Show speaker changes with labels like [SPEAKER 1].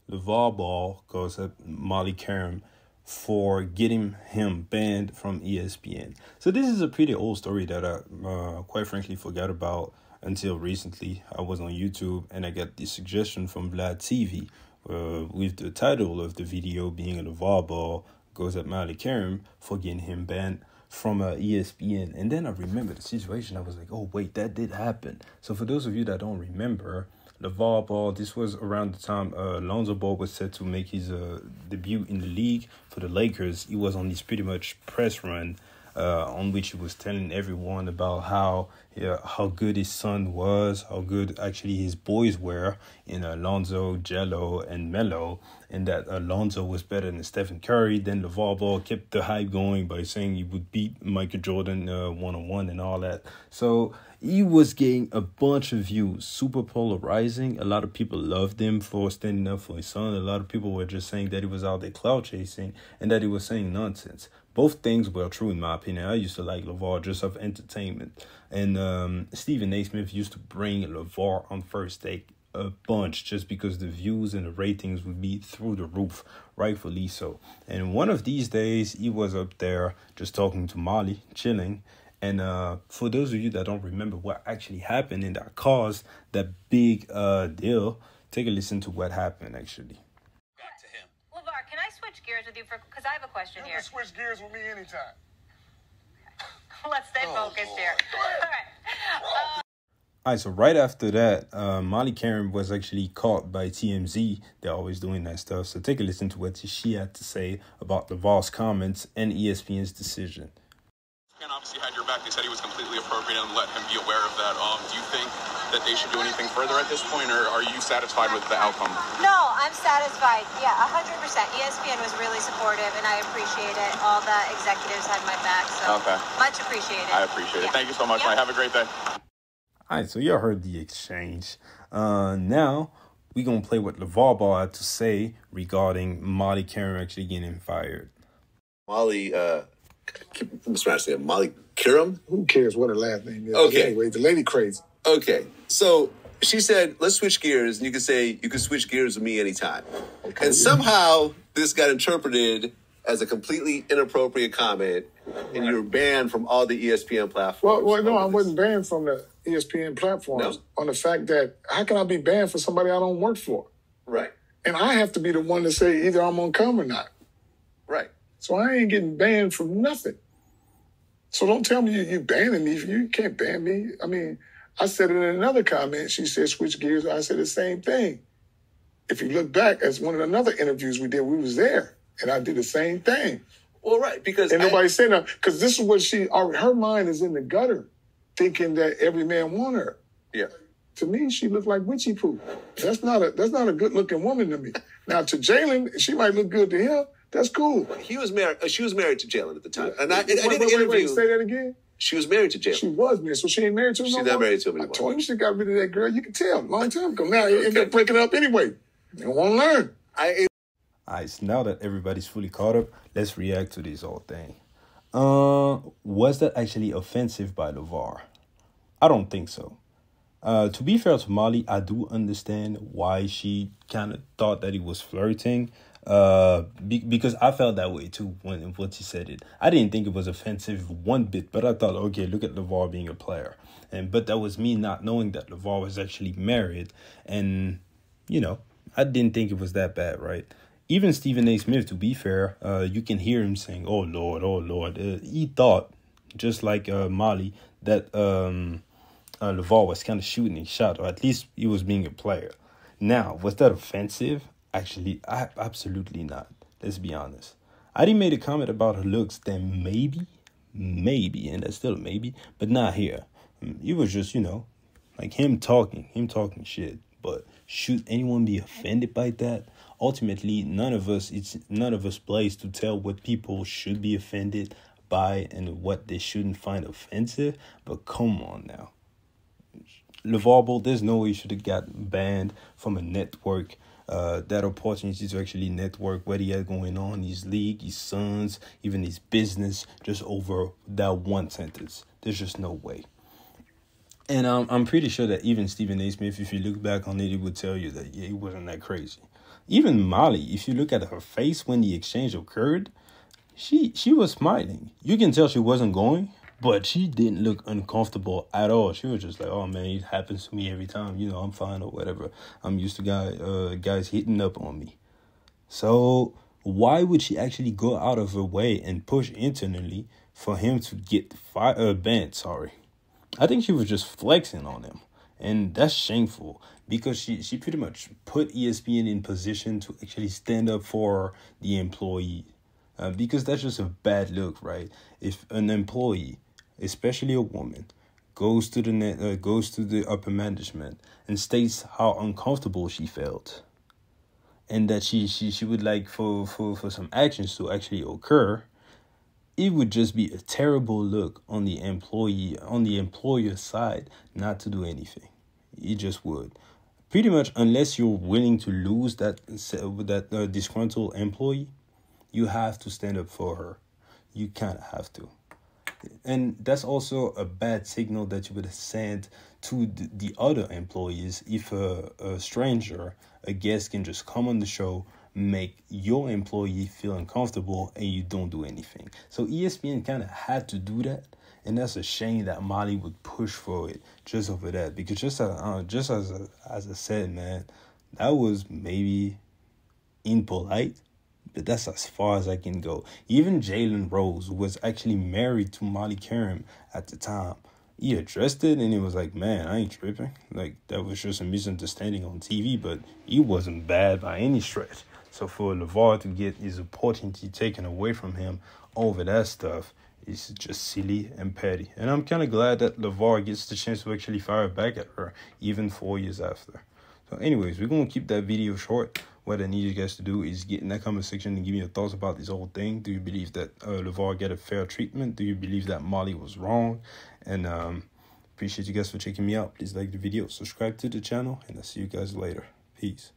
[SPEAKER 1] LeVar Ball goes at Molly Qerim for getting him banned from ESPN. So this is a pretty old story that I quite frankly forgot about until recently. I was on YouTube and I got the suggestion from Vlad TV with the title of the video being LeVar Ball goes at Molly Qerim for getting him banned from ESPN. And then I remember the situation. I was like, oh, wait, that did happen. So for those of you that don't remember, LeVar Ball, this was around the time Lonzo Ball was set to make his debut in the league for the Lakers. He was on this pretty much press run on which he was telling everyone about how good his son was, how good actually his boys were in Lonzo, Jello, and Melo, and that Lonzo was better than Stephen Curry. Then LeVar Ball kept the hype going by saying he would beat Michael Jordan one-on-one and all that. So he was getting a bunch of views, super polarizing. A lot of people loved him for standing up for his son. A lot of people were just saying that he was out there cloud chasing and that he was saying nonsense. Both things were true in my opinion. I used to like LeVar just of entertainment. And Stephen A. Smith used to bring LeVar on First Take a bunch just because the views and the ratings would be through the roof, rightfully so. And one of these days, he was up there just talking to Molly, chilling. And for those of you that don't remember what actually happened and that caused that big deal, take a listen to what happened actually.
[SPEAKER 2] Lavar, can I switch gears with you because I have a question here.
[SPEAKER 3] You can switch gears with me anytime.
[SPEAKER 2] Let's stay focused here. All right.
[SPEAKER 1] All right, so right after that, Molly Qerim was actually caught by TMZ. They're always doing that stuff. So take a listen to what she had to say about LeVar's comments and ESPN's decision.
[SPEAKER 4] And obviously had your back. They said he was completely appropriate and let him be aware of that. Do you think that they should do anything further at this point, or are you satisfied with the outcome?
[SPEAKER 2] No, I'm satisfied. Yeah, 100%. ESPN was really supportive, and I appreciate it. All the executives had my back, so much appreciated.
[SPEAKER 4] I appreciate it. Thank you so much. Yep. Have a great day.
[SPEAKER 1] All right, so y'all heard the exchange. Now we're going to play what LeVar Ball had to say regarding Molly Qerim actually getting fired.
[SPEAKER 5] Molly, I'm trying to say Molly Qerim?
[SPEAKER 3] Who cares what her last name is?
[SPEAKER 5] Okay.
[SPEAKER 3] Anyway, the lady crazy.
[SPEAKER 5] Okay, so she said, let's switch gears, and you can say, you can switch gears with me anytime. Okay. And somehow this got interpreted as a completely inappropriate comment, and you were banned from all the ESPN platforms.
[SPEAKER 3] Well, no, I wasn't banned from the ESPN platforms on the fact that how can I be banned for somebody I don't work for?
[SPEAKER 5] Right.
[SPEAKER 3] And I have to be the one to say either I'm going to come or not.
[SPEAKER 5] Right.
[SPEAKER 3] So I ain't getting banned from nothing. So don't tell me you banning me. You can't ban me. I mean, I said it in another comment. She said switch gears. I said the same thing. If you look back as one of the another interviews we did, we was there. And I did the same thing.
[SPEAKER 5] Well, right, because...
[SPEAKER 3] And nobody said nothing. Because this is what her mind is in the gutter, thinking that every man want her.
[SPEAKER 5] Yeah.
[SPEAKER 3] To me, she looked like witchy poo. That's not a good-looking woman to me. Now, to Jalen, she might look good to him. That's cool.
[SPEAKER 5] He was married. She was married to Jalen at the time. And I did an
[SPEAKER 3] wait,
[SPEAKER 5] interview.
[SPEAKER 3] Say that again?
[SPEAKER 5] She was married to Jalen.
[SPEAKER 3] She was married, so she ain't married to him.
[SPEAKER 5] She's not married to him anymore.
[SPEAKER 3] I told you she got rid of that girl. You can tell. Long time ago. Now, they end up breaking up anyway. They don't want to learn.
[SPEAKER 1] All right, so now that everybody's fully caught up, let's react to this whole thing. Was that actually offensive by LeVar? I don't think so. To be fair to Molly, I do understand why she kind of thought that he was flirting. Because I felt that way too when he said it. I didn't think it was offensive one bit, but I thought, okay, look at LeVar being a player. But that was me not knowing that LeVar was actually married. And, I didn't think it was that bad, right? Even Stephen A. Smith, to be fair, you can hear him saying, oh, Lord. He thought, just like Molly, that LeVar was kind of shooting his shot, or at least he was being a player. Now, was that offensive? Actually, absolutely not. Let's be honest. I didn't make a comment about her looks, then maybe, and that's still a maybe, but not here. It was just, like him talking shit. But should anyone be offended by that? Ultimately, none of us plays to tell what people should be offended by and what they shouldn't find offensive. But come on now. LeVar Ball, there's no way he should have got banned from a network. That opportunity to actually network what he had going on, his league, his sons, even his business, just over that one sentence. There's just no way. And I'm pretty sure that even Stephen A. Smith, if you look back on it, he would tell you that, yeah, he wasn't that crazy. Even Molly, if you look at her face when the exchange occurred, she was smiling. You can tell she wasn't going, but she didn't look uncomfortable at all. She was just like, oh, man, it happens to me every time. You know, I'm fine or whatever. I'm used to guys hitting up on me. So why would she actually go out of her way and push internally for him to get banned? I think she was just flexing on him. And that's shameful because she pretty much put ESPN in position to actually stand up for the employee. Because that's just a bad look, right? If an employee, especially a woman, goes to the upper management and states how uncomfortable she felt, and that she would like for some actions to actually occur, it would just be a terrible look on the employer's side not to do anything. It just would. Pretty much, unless you're willing to lose that disgruntled employee, you have to stand up for her. You kind of have to. And that's also a bad signal that you would send to the other employees if a stranger, a guest, can just come on the show, make your employee feel uncomfortable, and you don't do anything. So ESPN kind of had to do that, and that's a shame that Molly would push for it just over that. Because just as I said, man, that was maybe impolite, but that's as far as I can go. Even Jalen Rose, who was actually married to Molly Qerim at the time, he addressed it and he was like, man, I ain't tripping. Like, that was just a misunderstanding on TV, but he wasn't bad by any stretch. So for Lavar to get his opportunity taken away from him over that stuff is just silly and petty. And I'm kind of glad that Lavar gets the chance to actually fire back at her, even 4 years after. So anyways, we're going to keep that video short. What I need you guys to do is get in that comment section and give me your thoughts about this whole thing. Do you believe that Lavar got a fair treatment? Do you believe that Molly was wrong? And appreciate you guys for checking me out. Please like the video, subscribe to the channel, and I'll see you guys later. Peace.